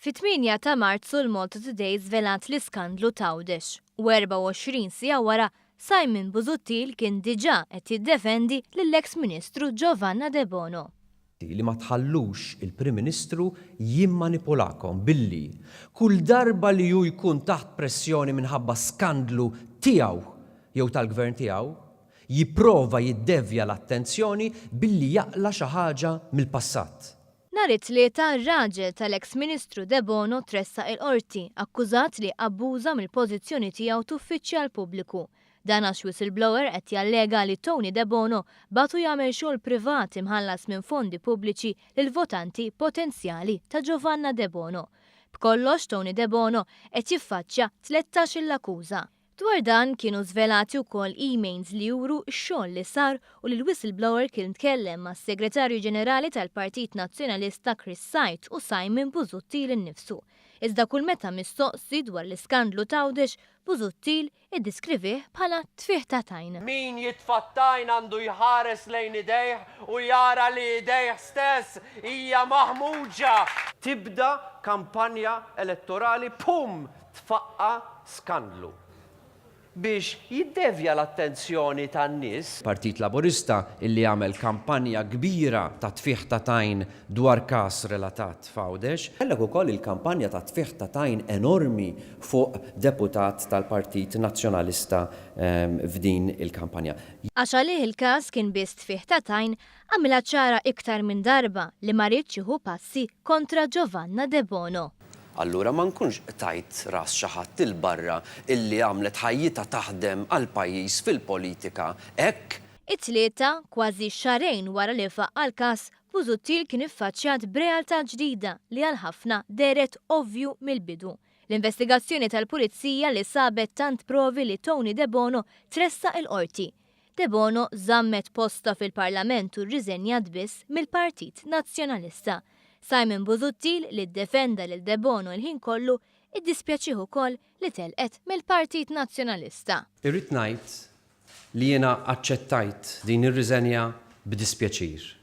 Fit-8 ta' Marzu l-Malta Today żvelat l-iskandlu Tawdex u 24 siegħa wara Simon Busuttil kien diġà qed jiddefendi lill-eks Ministru Giovanna De Bono. Li ma tħallux il-Prim Ministru jimmanipulakom billi kull darba li ju jkun taħt pressjoni minħabba skandlu tiegħu jew tal-gvern tiegħu jipprova jiddevja l-attenzjoni billi jaqla xi ħaġa mill-passat. Nhar it-tlieta r-raġel tal-eks Ministru De Bono tressaq il-qorti akkużat li abbuża mill-pożizzjoni tiegħu tuffiċjal pubbliku. Dan għax whistleblower qed jallega li Tony De Bono batu jagħmel xogħol privat imħallas minn fondi pubbliċi lil votanti potenzjali ta' Giovanna De Bono. B'kollox Tony De Bono qed jiffaċċja 13-il akkuża. Dwar dan kienu żvelati wkoll emails li juru x-xogħol li sar u li l-whistleblower kien tkellem mas-Segretarju Ġenerali tal-Partit Nazzjonalista Chris Sajt u Simon Busuttil innifsu. Iżda kull meta mistoqsi dwar l-iskandlu Tawdex, Busuttil iddiskrivih bħala tfih ta' tajn. Min jitfattajn għandu jħares lejn idejh u jara li idejh stess hija maħmuġa. Tibda kampanja elettorali, pum, tfaqqa skandlu biex jiddevja l-attenzjoni tan-nies. Partit Laburista illi għamel kampanja kbira ta' tfih ta' tajn dwar każ relatat Fawdex. Kellek ukoll il-kampanja ta' tfih ta' tajn enormi fuq deputat tal-Partit Nazzjonalista f'din il-kampanja. Għax għalih il-każ kien biss tfih ta' tajn għamilha ċara iktar minn darba li ma rridx jieħu passi kontra Giovanna De Bono. Allura ma nkunx tajt ras xi ħadd il-barra illi għamlet ħajjita taħdem għal pajjiż fil-politika hekk. It-tlieta kważi xarejn wara li faqqa l-każ Busuttil kien iffaċċjat b'realtà ġdida li għal ħafna deret ovvju mill-bidu. L-investigazzjoni tal-Pulizija li sabet tant provi li Tony De Bono tressaq il-qorti. De Bono żammet posta fil-Parlament u rriżenjat biss mill-Partit Nazzjonalista. Simon Busuttil li ddefenda lil De Bono l-ħin kollu iddispjaċih ukoll li telqet mill-Partit Nazzjonalista. Irrid ngħid li jiena aċċettajt din ir-riżenja b'dispjaċir.